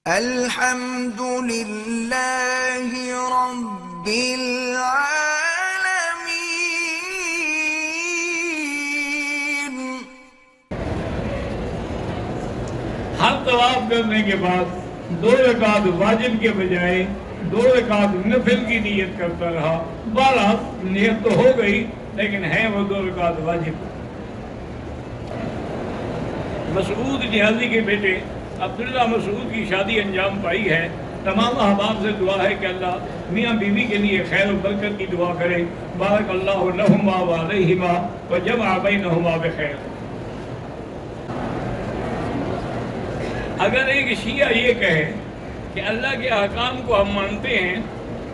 الحمد للہ رب العالمین۔ ہر طواف کرنے کے بعد 2 رکعت واجب کے بجائے 2 رکعت نفل کی نیت کرتا رہا۔ بہرحال نیت تو ہو گئی لیکن ہے وہ 2 رکعت واجب۔ مسعود نیازی کے بیٹے عبداللہ مسعود کی شادی انجام پائی ہے۔ تمام احباب سے دعا ہے کہ اللہ میاں بیوی کے لیے خیر و برکت کی دعا کرے۔ بارک اللہ لہما وعلیہما وجمع بینہما بخیر۔ اگر ایک شیعہ یہ کہے کہ اللہ کے احکام کو ہم مانتے ہیں،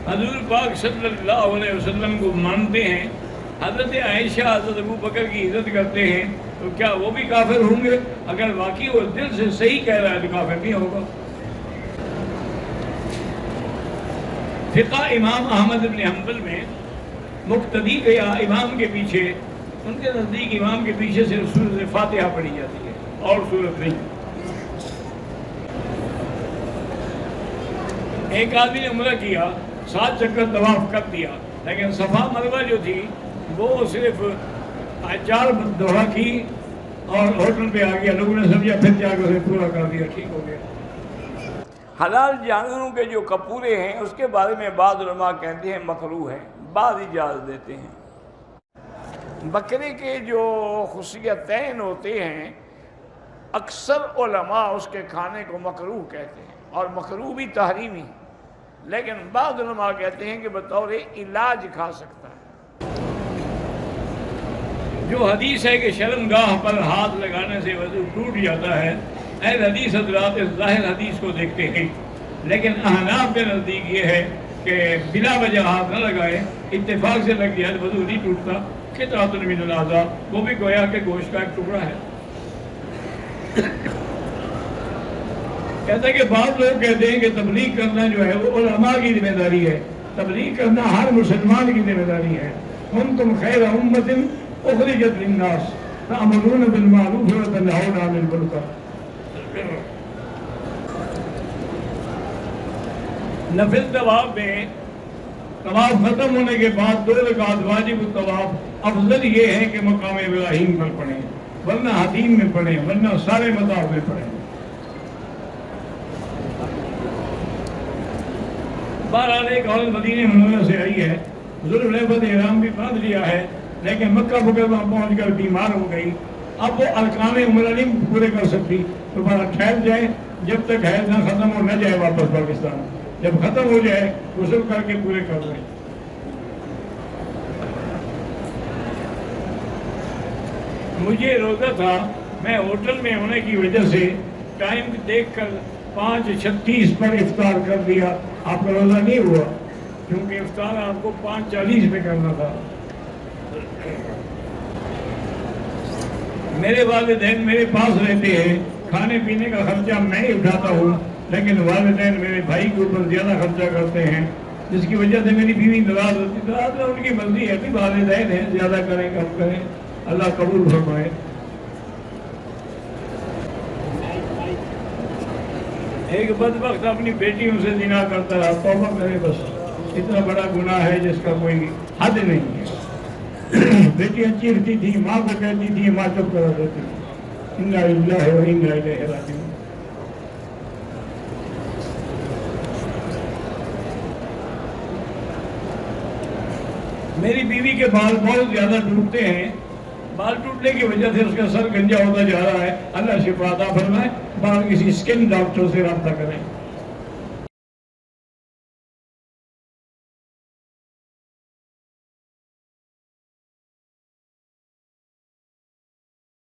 حضور پاک صلی اللہ علیہ وسلم کو مانتے ہیں، حضرت عائشہ حضرت ابو بکر کی عزت کرتے ہیں، تو کیا وہ بھی کافر ہوں گے؟ اگر واقعی وہ دل سے صحیح کہہ رہا ہے تو کافر نہیں ہوگا۔ فقہ امام احمد بن حنبل میں مقتدی یا امام کے پیچھے، ان کے نزدیک امام کے پیچھے صرف سورۃ فاتحہ پڑھی جاتی ہے اور سورت نہیں۔ ایک آدمی نے عمرہ کیا، 7 چکر طواف کر دیا، لیکن صفا مروہ جو تھی وہ صرف 4 دفعہ کی اور ہوٹل پہ آ گیا۔ لوگوں نے سمجھا پھر جا کے اسے پورا کر دیا، ٹھیک ہو گیا۔ حلال جانوروں کے جو کپورے ہیں اس کے بارے میں بعض علماء کہتے ہیں مکروہ ہے، بعض اجازت دیتے ہیں۔ بکرے کے جو خصیتین ہوتے ہیں اکثر علماء اس کے کھانے کو مکروہ کہتے ہیں، اور مکروہ بھی تحریمی، لیکن بعض علماء کہتے ہیں کہ بطور علاج کھا سکتا ہے۔ جو حدیث ہے کہ شرمگاہ پر ہاتھ لگانے سے وضو ٹوٹ جاتا ہے، اہل حدیث حضرات اس ظاہر حدیث کو دیکھتے ہیں، لیکن احناف کے نزدیک یہ ہے کہ بلا وجہ ہاتھ نہ لگائے، اتفاق سے لگ گیا وضو نہیں ٹوٹتا۔ قطعۃ من الاعضاء، وہ بھی گویا کہ گوشت کا ایک ٹکڑا ہے۔ کہتے ہیں کہ بعض لوگ کہتے ہیں کہ تبلیغ کرنا جو ہے وہ علماء کی ذمہ داری ہے، تبلیغ کرنا ہر مسلمان کی ذمہ داری ہے۔ کنتم خیر امۃ اخرجت للناس تأمرون بالمعروف وتنہون عن المنکر۔ نفل طواف میں طواف ختم ہونے کے بعد 2 رکعت واجب الطواف افضل یہ ہے کہ مقام ابراہیم پر پڑھیں، ورنہ حتیم میں پڑھیں، ورنہ سارے مطاف میں پڑھیں۔ بہرحال ایک عورت مدینہ منورہ سے آئی ہے، ذوالحلیفہ احرام بھی باندھ لیا ہے، لیکن مکہ مکرمہ پہنچ کر بیمار ہو گئی۔ اب وہ ارکان عمرہ نہیں پورے کر سکتی، تو بڑا ٹھہر جائے، جب تک حیض نہ ختم ہو نہ جائے واپس پاکستان، جب ختم ہو جائے غسل کر کے پورے کر لیں۔ مجھے روزہ تھا، میں ہوٹل میں ہونے کی وجہ سے ٹائم دیکھ کر 5:36 پر افطار کر دیا۔ آپ کا روزہ نہیں ہوا کیونکہ افطار آپ کو 5:40 پہ کرنا تھا۔ میرے والدین میرے پاس رہتے ہیں، کھانے پینے کا خرچہ میں ہی اٹھاتا ہوں، لیکن والدین میرے بھائی کے اوپر زیادہ خرچہ کرتے ہیں، جس کی وجہ سے میری بیوی ناراض ہوتی ہے۔ ناراض ان کی مرضی ہے، بھی والدین ہیں، زیادہ کریں کم کریں، اللہ قبول فرمائے۔ ایک بدبخت اپنی بیٹیوں سے زنا کرتا رہا، توبہ کرے بس، اتنا بڑا گناہ ہے جس کا کوئی حد نہیں ہے۔ بیٹیاں چیختی تھی، ماں کو کہتی تھی، ماں چپ کرا دیتی تھی۔ انا للہ و انا الیہ راجعون۔ میری بیوی کے بال بہت زیادہ ٹوٹتے ہیں، بال ٹوٹنے کی وجہ سے اس کا سر گنجا ہوتا جا رہا ہے، اللہ شفا عطا فرمائے۔ بال کسی اسکن ڈاکٹر سے رابطہ کریں۔